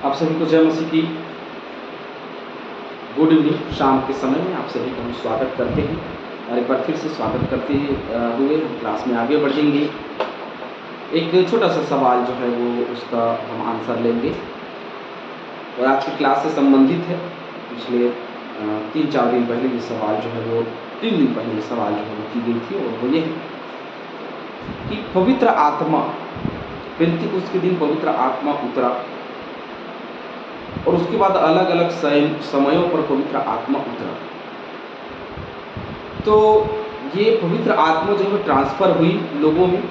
आप सभी को जय मसीह की गुड इवनिंग। शाम के समय में आप सभी का हम स्वागत करते हैं और एक बार फिर से स्वागत करते हुए हम क्लास में आगे बढ़ेंगे। एक छोटा सा सवाल जो है वो उसका हम आंसर लेंगे और आज की क्लास से संबंधित है। पिछले 3-4 दिन पहले ये सवाल जो है वो 3 दिन पहले ये सवाल जो है वो की गई थी और वो ये है कि पवित्र आत्मा, पेंतीकोस्त के दिन पवित्र आत्मा उतरा और उसके बाद अलग अलग समयों पर पवित्र आत्मा उतरा। तो ये पवित्र आत्मा जो है ट्रांसफर हुई लोगों में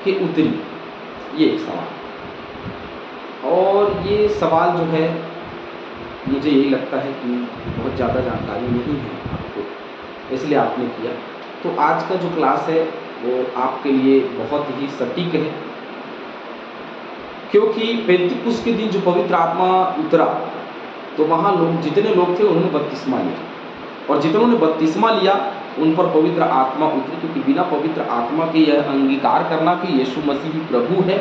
कि उतरी, ये एक सवाल। और ये सवाल जो है मुझे यही लगता है कि बहुत ज़्यादा जानकारी नहीं है आपको, इसलिए आपने किया। तो आज का जो क्लास है वो आपके लिए बहुत ही सटीक है, क्योंकि पेंतीकोस्त के दिन जो पवित्र आत्मा उतरा तो वहाँ लोग, जितने लोग थे उन्होंने बपतिस्मा लिया और जितनों ने बपतिस्मा लिया उन पर पवित्र आत्मा उतरी, क्योंकि बिना पवित्र आत्मा के यह अंगीकार करना कि यीशु मसीह ही प्रभु है,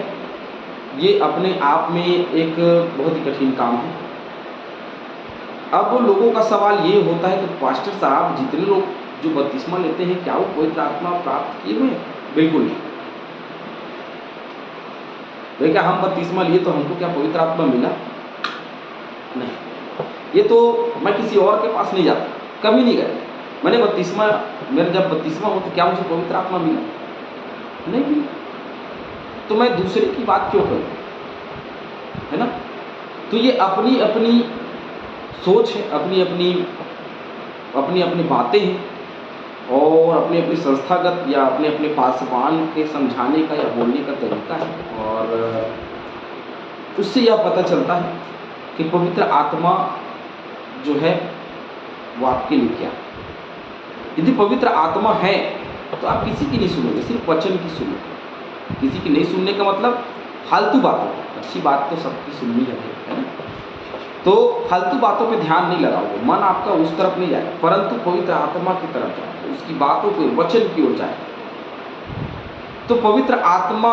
ये अपने आप में एक बहुत ही कठिन काम है। अब लोगों का सवाल ये होता है कि पास्टर साहब, जितने लोग जो बपतिस्मा लेते हैं क्या वो पवित्र आत्मा प्राप्त किए हुए हैं? बिल्कुल नहीं। तो क्या हम बपतिस्मा लिए तो हमको क्या पवित्र आत्मा मिला? नहीं। ये तो मैं किसी और के पास नहीं जाता, कभी नहीं गया। मैंने बपतिस्मा, मेरा जब बपतिस्मा हो तो क्या मुझे पवित्र आत्मा मिला? नहीं मिला। तो मैं दूसरे की बात क्यों करूं, है ना? तो ये अपनी अपनी सोच है, अपनी अपनी बातें हैं और अपने अपने संस्थागत या अपने अपने पासवान के समझाने का या बोलने का तरीका है। और उससे यह पता चलता है कि पवित्र आत्मा जो है वो आपके लिए क्या है। यदि पवित्र आत्मा है तो आप किसी की नहीं सुनोगे, सिर्फ वचन की सुनोगे। किसी की नहीं सुनने का मतलब फालतू बातों, अच्छी बात तो सबकी सुननी है ना? तो फालतू बातों पे ध्यान नहीं लगाओगे, मन आपका उस तरफ नहीं जाएगा, परंतु पवित्र आत्मा की तरफ जाएगा, उसकी बातों को, वचन की ओर जाएगा। तो पवित्र आत्मा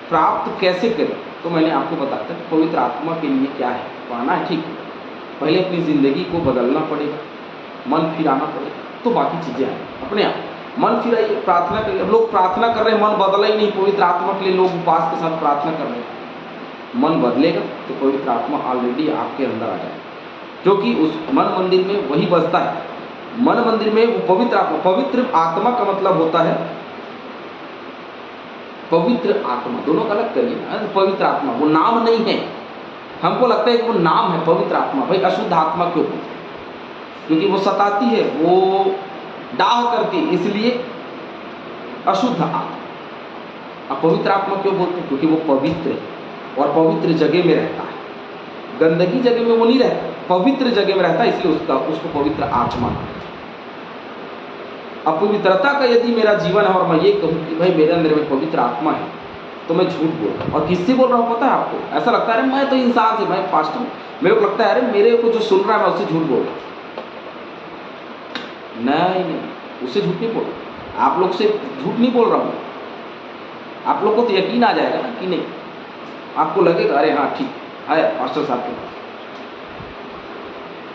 प्राप्त कैसे करें? तो मैंने आपको बताया था कि पवित्र आत्मा के लिए क्या है, पाना है, ठीक है। पहले अपनी ज़िंदगी को बदलना पड़ेगा, मन फिराना पड़ेगा, तो बाकी चीज़ें आएंगी अपने आप। मन फिराइए, प्रार्थना करिए। अब लोग प्रार्थना कर रहे हैं, मन बदला ही नहीं। पवित्र आत्मा के लिए लोग उपवास के साथ प्रार्थना कर रहे हैं। मन बदलेगा तो पवित्र आत्मा ऑलरेडी आपके अंदर आ जाएगा, क्योंकि उस मन मंदिर में वही बसता है। मन मंदिर में वो पवित्र आत्मा का मतलब होता है पवित्र आत्मा। दोनों का अलग करिए ना। पवित्र आत्मा वो नाम नहीं है। हमको लगता है कि वो नाम है पवित्र आत्मा। भाई अशुद्ध आत्मा क्यों बोलते हैं? क्योंकि वो सताती है, वो डाह करती है, इसलिए अशुद्ध आत्मा। अब पवित्र आत्मा क्यों बोलते हैं? क्योंकि वो पवित्र है और पवित्र जगह में रहता है। गंदगी जगह में वो नहीं रहता, पवित्र जगह में रहता है, इसलिए उसको पवित्र आत्मा कहते हैं। अपवित्रता का यदि मेरा जीवन है और मैं ये कहूँ कि भाई मेरे अंदर में पवित्र आत्मा है, तो मैं झूठ बोल रहा हूँ। और किससे बोल रहा हूँ पता है आपको? ऐसा लगता है अरे मैं तो इंसान से, मैं पास्टर हूँ, मेरे को लगता है अरे मेरे को जो सुन रहा है मैं उससे झूठ बोल रहा हूँ। नहीं, उससे झूठ नहीं बोल रहा, आप लोग से झूठ नहीं बोल रहा हूँ। आप लोग को तो यकीन आ जाएगा ना कि नहीं, आपको लगेगा अरे हाँ ठीक है पास्टर साहब के पास।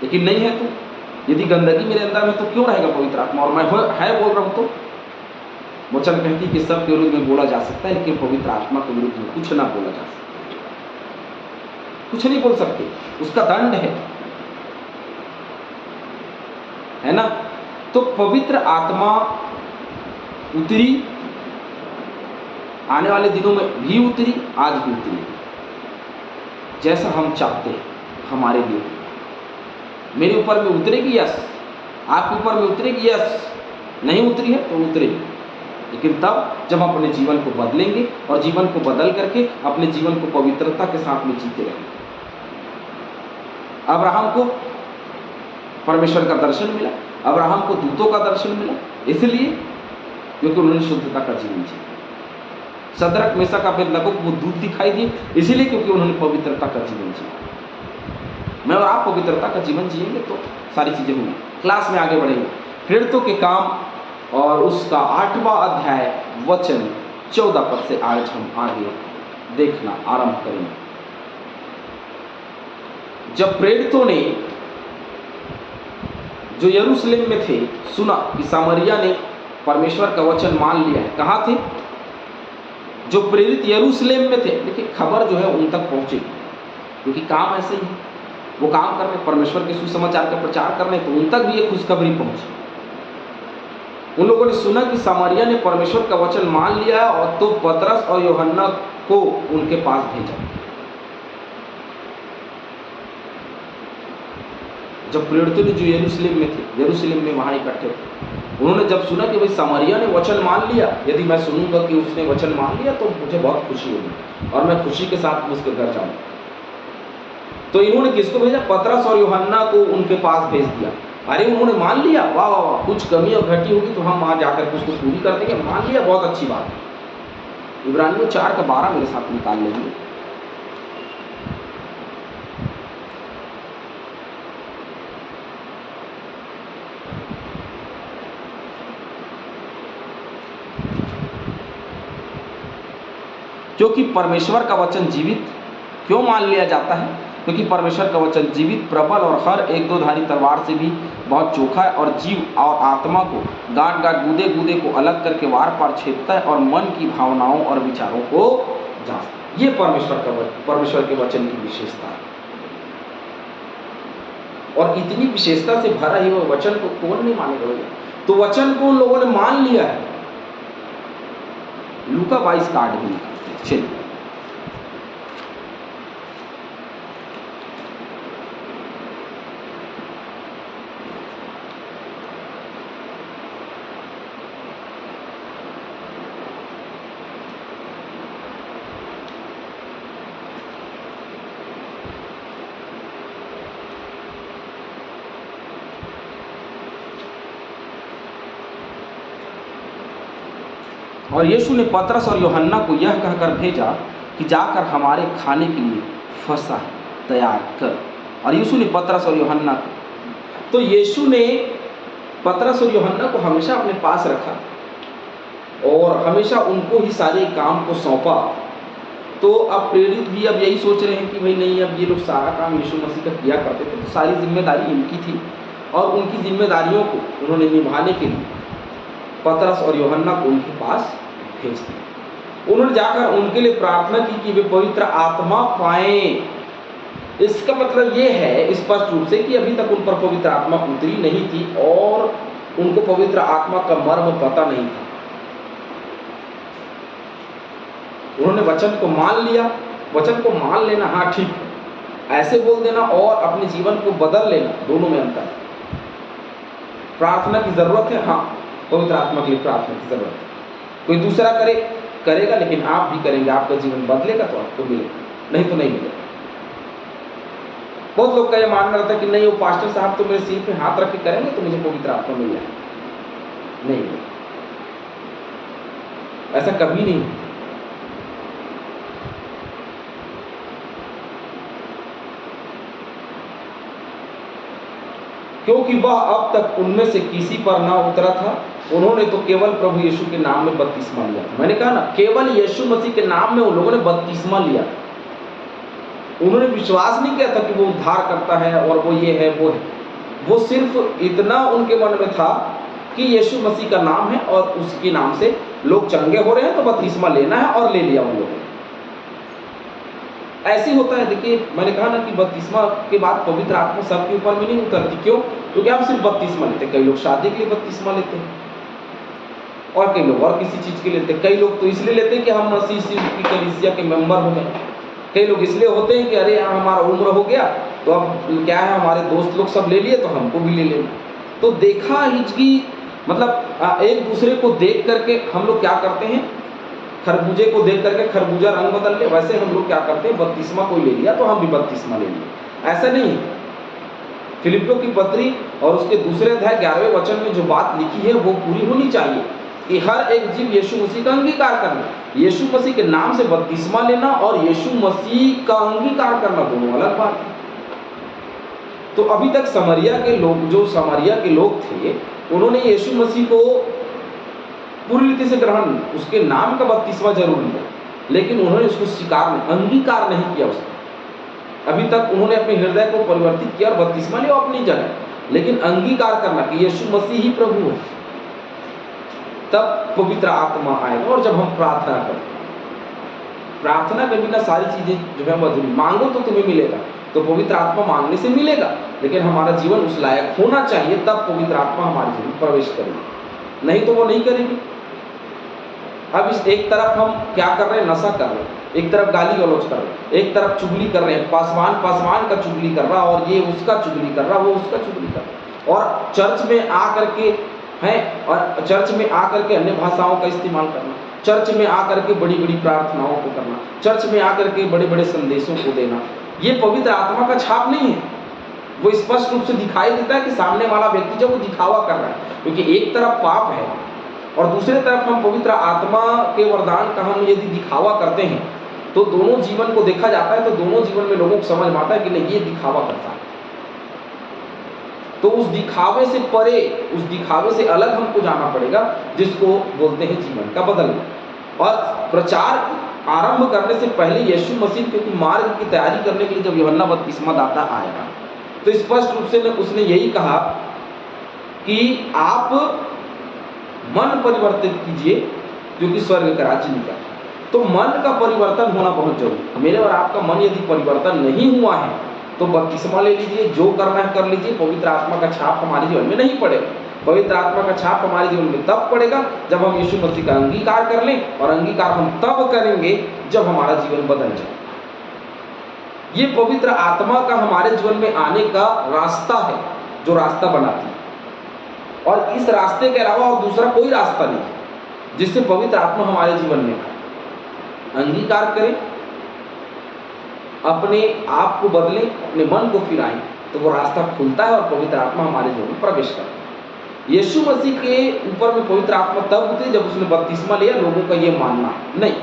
लेकिन नहीं है तो, यदि गंदगी मेरे अंदर में तो क्यों रहेगा पवित्र आत्मा? और मैं है बोल रहा हूँ तो वचन कहती कि सब के विरुद्ध में बोला जा सकता है, लेकिन पवित्र आत्मा के विरुद्ध में कुछ ना बोला जा सकता, कुछ नहीं बोल सकते, उसका दंड है ना? तो पवित्र आत्मा उतरी, आने वाले दिनों में भी उतरी, आज भी उतरी, जैसा हम चाहते हैं हमारे लिए। मेरे ऊपर में उतरेगी यस, आपके ऊपर में उतरेगी यस, नहीं उतरी है तो उतरेगी, लेकिन तब जब हम अपने जीवन को बदलेंगे और जीवन को बदल करके अपने जीवन को पवित्रता के साथ में जीते रहेंगे। अब्राहम को परमेश्वर का दर्शन मिला, अब्राहम को दूतों का दर्शन मिला, इसलिए क्योंकि उन्होंने शुद्धता का जीवन जिया। सदरक मेशक अबेदनगो को वो दूत दिखाई दिए, इसीलिए क्योंकि उन्होंने पवित्रता का जीवन जिया। मैं और आप पवित्रता का जीवन जिएंगे तो सारी चीज़ें होंगी। क्लास में आगे बढ़ेंगे। प्रेरितों के काम और उसका 8वां अध्याय वचन 14 पद से आज हम आगे देखना आरंभ करेंगे। जब प्रेरितों ने जो यरूशलेम में थे सुना कि सामरिया ने परमेश्वर का वचन मान लिया है, कहाँ थे? जो प्रेरित यरूशलेम में थे। देखिए खबर जो है उन तक पहुंचेगी, क्योंकि काम ऐसे ही है, वो काम कर रहे हैं, परमेश्वर के सुसमाचार का प्रचार कर रहे हैं, तो उन तक भी ये खुशखबरी पहुंची। उन लोगों ने सुना कि सामरिया ने परमेश्वर का वचन मान लिया और तो पतरस और यूहन्ना को उनके पास भेजा। जब प्रेरितों ने जो यरूशलेम में थे, यरूशलेम में वहां इकट्ठे थे, उन्होंने जब सुना कि भाई सामरिया ने वचन मान लिया, यदि मैं सुनूंगा कि उसने वचन मान लिया तो मुझे बहुत खुशी होगी और मैं खुशी के साथ उसके घर जाऊंगा। तो इन्होंने किसको भेजा? पतरस और यूहन्ना को उनके पास भेज दिया। अरे उन्होंने मान लिया, वाह वाह वाह, कुछ कमी और घटी होगी तो हम वहां जाकर के उसको पूरी कर देंगे। मान लिया, बहुत अच्छी बात है। इब्रानियों 4:12 मेरे साथ निकाल लेंगे। क्योंकि परमेश्वर का वचन जीवित क्यों मान लिया जाता है? क्योंकि परमेश्वर का वचन जीवित, प्रबल और हर एक दो धारी तलवार से भी बहुत चोखा है और जीव और आत्मा को गांठ गांठ गूदे गूदे को अलग करके वार पार छेदता है और मन की भावनाओं और विचारों को जांचता है। ये परमेश्वर के वचन की विशेषता है। और इतनी विशेषता से भरा ही वो वचन को कौन नहीं मानेगा? तो वचन को उन लोगों ने मान लिया है। लूका 22 का 8 भी निकालते हैं। चलिए और यीशु ने पतरस और यूहन्ना को यह कहकर भेजा कि जाकर हमारे खाने के लिए फसह तैयार कर। और यीशु ने पतरस और यूहन्ना को, तो यीशु ने पतरस और यूहन्ना को हमेशा अपने पास रखा और हमेशा उनको ही सारे काम को सौंपा। तो अब प्रेरित भी अब यही सोच रहे हैं कि भाई नहीं, अब ये लोग सारा काम यीशु मसीह का किया करते थे, तो सारी जिम्मेदारी इनकी थी और उनकी जिम्मेदारियों को उन्होंने निभाने के लिए पतरस और यूहन्ना को उनके पास भेज दिया। उन्होंने जाकर उनके लिए प्रार्थना की कि वे पवित्र आत्मा पाएं। इसका मतलब ये है स्पष्ट रूप से कि अभी तक उन पर पवित्र आत्मा उतरी नहीं थी और उनको पवित्र आत्मा का मर्म पता नहीं था। उन्होंने वचन को मान लिया। वचन को मान लेना, हाँ ठीक है, ऐसे बोल देना और अपने जीवन को बदल लेना, दोनों में अंतर है। प्रार्थना की जरूरत है, हाँ, पवित्र आत्मा के लिए प्रार्थना की जरूरत है। कोई दूसरा करेगा लेकिन आप भी करेंगे, आपका जीवन बदलेगा तो आपको मिलेगा, नहीं तो नहीं मिलेगा। बहुत लोग का यह मानना रहता है कि नहीं, वो पास्टर साहब तो मेरे सिर पे हाथ रख के करेंगे तो मुझे पवित्र आत्मा मिल जाएगा। नहीं, ऐसा कभी नहीं। क्योंकि वह अब तक उनमें से किसी पर ना उतरा था। उन्होंने तो केवल प्रभु यीशु के नाम में बपतिस्मा लिया था। मैंने कहा ना, केवल यीशु मसीह के नाम में उन लोगों ने बपतिस्मा लिया था। उन्होंने विश्वास नहीं किया था कि वो उद्धार करता है और वो ये है वो है। वो सिर्फ इतना उनके मन में था कि यीशु मसीह का नाम है और उसके नाम से लोग चंगे हो रहे हैं तो बपतिस्मा लेना है, और ले लिया उन लोगों ने। ऐसे होता है। देखिए, मैंने कहा ना कि बपतिस्मा के बाद पवित्र आत्मा सबके ऊपर में नहीं उतरती। क्यों? क्योंकि हम सिर्फ बपतिस्मा लेते हैं। कई लोग शादी के लिए बपतिस्मा लेते हैं और कई लोग और किसी चीज के लिए लेते हैं। कई लोग तो इसलिए लेते हैं कि हम मसीह की कलीसिया के मेंबर हो गए। कई लोग इसलिए होते हैं कि अरे यार हमारा उम्र हो गया तो अब क्या है, हमारे दोस्त लोग सब ले लिए तो हमको भी ले लेना। तो देखा हिचकी, मतलब एक दूसरे को देख करके हम लोग क्या करते हैं, खरबूजे को देख करके खरबूजा रंग बदल ले, वैसे हम लोग क्या करते हैं, बपतिस्मा कोई ले लिया तो हम भी बपतिस्मा ले लिए। ऐसा नहीं है। फिलिपियों की पत्री और उसके दूसरे अध्याय 11वें वचन में जो बात लिखी है वो पूरी होनी चाहिए कि हर एक जीव यीशु मसीह का अंगीकार करना। यीशु मसीह के नाम से बपतिस्मा लेना और यीशु मसीह का अंगीकार करना दोनों अलग बात है। तो अभी तक समरिया के लोग, जो समरिया के लोग थे, उन्होंने यीशु मसीह को पूरी रीति से ग्रहण, उसके नाम का बपतिस्मा जरूर लिया, लेकिन उन्होंने उसको स्वीकार नहीं, अंगीकार नहीं किया उसका। अभी तक उन्होंने अपने हृदय को परिवर्तित किया और बपतिस्मा लिया अपनी जगह, लेकिन अंगीकार करना कि यीशु मसीह ही प्रभु है, तब पवित्र आत्मा आएगा। और जब हम प्रार्थना करते हैं, प्रार्थना के बिना सारी चीजें जो है अधूरी। मांगो तो तुम्हें मिलेगा, तो पवित्र आत्मा मांगने से मिलेगा, लेकिन हमारा जीवन उस लायक होना चाहिए, तब पवित्र आत्मा हमारे जीवन में प्रवेश करेगी, नहीं तो वो नहीं करेगी। अब इस एक तरफ हम क्या कर रहे हैं, नशा कर रहे हैं, एक तरफ गाली गलौज कर रहे हैं, एक तरफ चुगली कर रहे हैं, पासवान का चुगली कर रहा, और ये उसका चुगली कर रहा, वो उसका चुगली कर रहा, और चर्च में आकर के हैं, और चर्च में आकर के अन्य भाषाओं का इस्तेमाल करना, चर्च में आकर के बड़ी बड़ी प्रार्थनाओं को करना, चर्च में आकर के बड़े बड़े संदेशों को देना, ये पवित्र आत्मा का छाप नहीं है। वो स्पष्ट रूप से दिखाई देता है कि सामने वाला व्यक्ति जब वो दिखावा कर रहा है, क्योंकि एक तरफ पाप है और दूसरी तरफ हम पवित्र आत्मा के वरदान का हम यदि दिखावा करते हैं, तो दोनों जीवन को देखा जाता है, तो दोनों जीवन में लोगों को समझ में आता है कि नहीं, ये दिखावा करता है। तो उस दिखावे से परे, उस दिखावे से अलग हमको जाना पड़ेगा, जिसको बोलते हैं जीवन का बदलना। और प्रचार आरंभ करने से पहले यीशु मसीह क्योंकि मार्ग की तैयारी करने के लिए जब यूहन्ना बपतिस्मा दाता आया, तो स्पष्ट रूप से उसने यही कहा कि आप मन परिवर्तित कीजिए, क्योंकि स्वर्ग का राज्य निकट है। तो मन का परिवर्तन होना बहुत जरूरी है। मेरे और आपका मन यदि परिवर्तन नहीं हुआ है, तो बपतिस्मा ले लीजिए, जो करना है कर लीजिए, पवित्र आत्मा का छाप हमारे जीवन में नहीं पड़ेगा। पवित्र आत्मा का छाप हमारे जीवन में तब पड़ेगा जब हम यीशु मसीह का अंगीकार कर लें, और अंगीकार हम तब करेंगे जब हमारा जीवन बदल जाए। ये पवित्र आत्मा का हमारे जीवन में आने का रास्ता है, जो रास्ता बनाती है, और इस रास्ते के अलावा और दूसरा कोई रास्ता नहीं जिससे पवित्र आत्मा हमारे जीवन में आए। अंगीकार करें, अपने आप को बदलें, अपने मन को फिराएं, तो वो रास्ता खुलता है और पवित्र आत्मा हमारे जीवन में प्रवेश करता है। यीशु मसीह के ऊपर में पवित्र आत्मा तब उतरी जब उसने बपतिस्मा लिया। लोगों का ये मानना नहीं,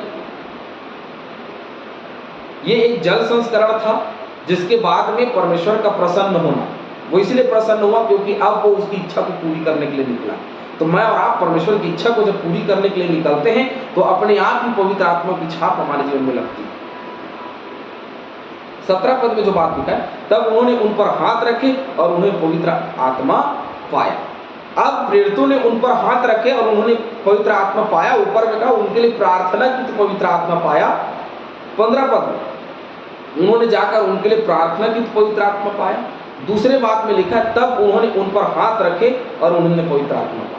ये एक जल संस्करण था, जिसके बाद में परमेश्वर का प्रसन्न होना, वो इसलिए प्रसन्न हुआ क्योंकि अब वो उसकी इच्छा को पूरी करने के लिए निकला। तो मैं और आप परमेश्वर की इच्छा को जब पूरी करने के लिए निकलते हैं, तो अपने आप ही पवित्र आत्मा की छाप हमारे जीवन में लगती है। 17 पद में जो बात लिखा है, तब उन्होंने उन पर हाथ रखे और उन्हें पवित्र आत्मा पाया। अब प्रेरितों ने उन पर हाथ रखे और उन्होंने पवित्र आत्मा पाया। ऊपर में कहा उनके लिए प्रार्थना की तो पवित्र आत्मा पाया। 15 पद में उन्होंने जाकर उनके लिए प्रार्थना की तो पवित्र आत्मा पाया। दूसरे बात में लिखा है, तब उन्होंने उन पर हाथ रखे और उन्होंने पवित्र आत्मा पाया।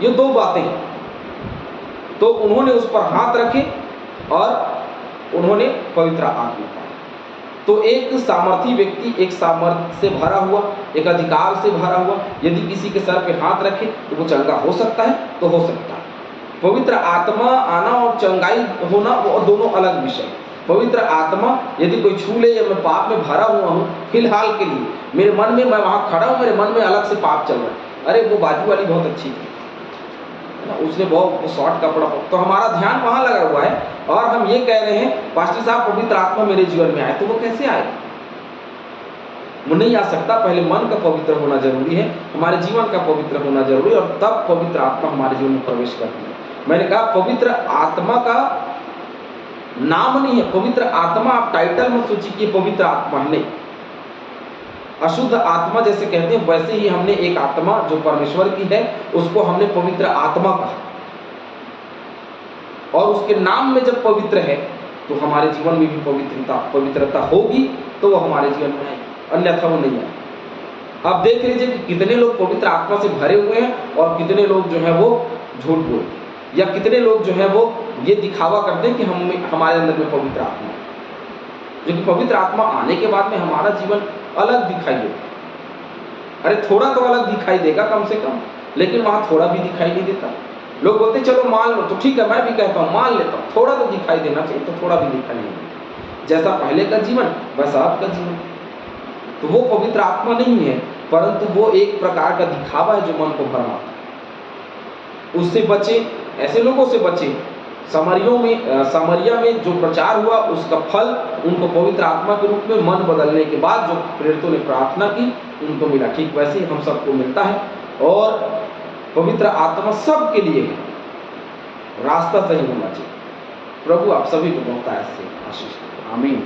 ये दो बातें हैं। तो उन्होंने उस पर हाथ रखे और उन्होंने पवित्र आत्मा पाया। तो एक सामर्थी व्यक्ति एक सामर्थ्य से भरा हुआ, एक अधिकार से भरा हुआ, यदि किसी के सर पे हाथ रखे तो वो चंगा हो सकता है, तो हो सकता है। पवित्र आत्मा आना और चंगाई होना वो दोनों अलग विषय। पवित्र आत्मा यदि कोई छू ले, या मैं पाप में भरा हुआ हूँ फिलहाल के लिए, मेरे मन में, मैं वहाँ खड़ा हूँ, मेरे मन में अलग से पाप चल रहा है, अरे वो बाजू वाली बहुत अच्छी थी ना, उसने बहुत शॉर्ट कपड़ा, तो हमारा ध्यान वहाँ लगा हुआ है और हम ये कह रहे हैं पास्टर साहब पवित्र आत्मा मेरे जीवन में आए, तो वो कैसे आए? वो नहीं आ सकता। पहले मन का पवित्र होना जरूरी है, हमारे जीवन का पवित्र होना जरूरी है, और तब पवित्र आत्मा हमारे जीवन में प्रवेश करती है। मैंने कहा पवित्र आत्मा का नाम नहीं है पवित्र आत्मा, आप टाइटल मत सोचिए कि पवित्र आत्मा है, नहीं। अशुद्ध आत्मा जैसे कहते हैं, वैसे ही हमने एक आत्मा जो परमेश्वर की है उसको हमने पवित्र आत्मा कहा, और उसके नाम में जब पवित्र है तो हमारे जीवन में भी पवित्रता होगी, तो वो हमारे जीवन में आएगी, अन्यथा वो नहीं आएगी। आप देख लीजिए कि कितने लोग पवित्र आत्मा से भरे हुए हैं और कितने लोग जो है वो झूठ बोलते हैं, या कितने लोग जो है वो ये दिखावा करते हैं कि हमारे अंदर में पवित्र आत्मा है, जो कि पवित्र आत्मा आने के बाद में हमारा जीवन अलग दिखाई देता। अरे थोड़ा तो अलग दिखाई देगा कम से कम, लेकिन वहाँ थोड़ा भी दिखाई नहीं देता। लोग बोलते चलो मान लो, तो ठीक है, मैं भी कहता हूँ मान लेता हूँ, थोड़ा तो दिखाई देना चाहिए, तो थोड़ा भी दिखाई नहीं देता। जैसा पहले का जीवन वैसा आपका जीवन, तो वो पवित्र आत्मा नहीं है, परंतु वो एक प्रकार का दिखावा है जो मन को भरमाता है। उससे बचे, ऐसे लोगों से बचे। सामरिया में जो प्रचार हुआ उसका फल उनको पवित्र आत्मा के रूप में मन बदलने के बाद जो प्रेरितों ने प्रार्थना की उनको मिला। ठीक वैसे ही हम सबको मिलता है, और पवित्र आत्मा सबके लिए है, रास्ता सही होना चाहिए। प्रभु आप सभी को बहुत से आशीष दे। आमीन।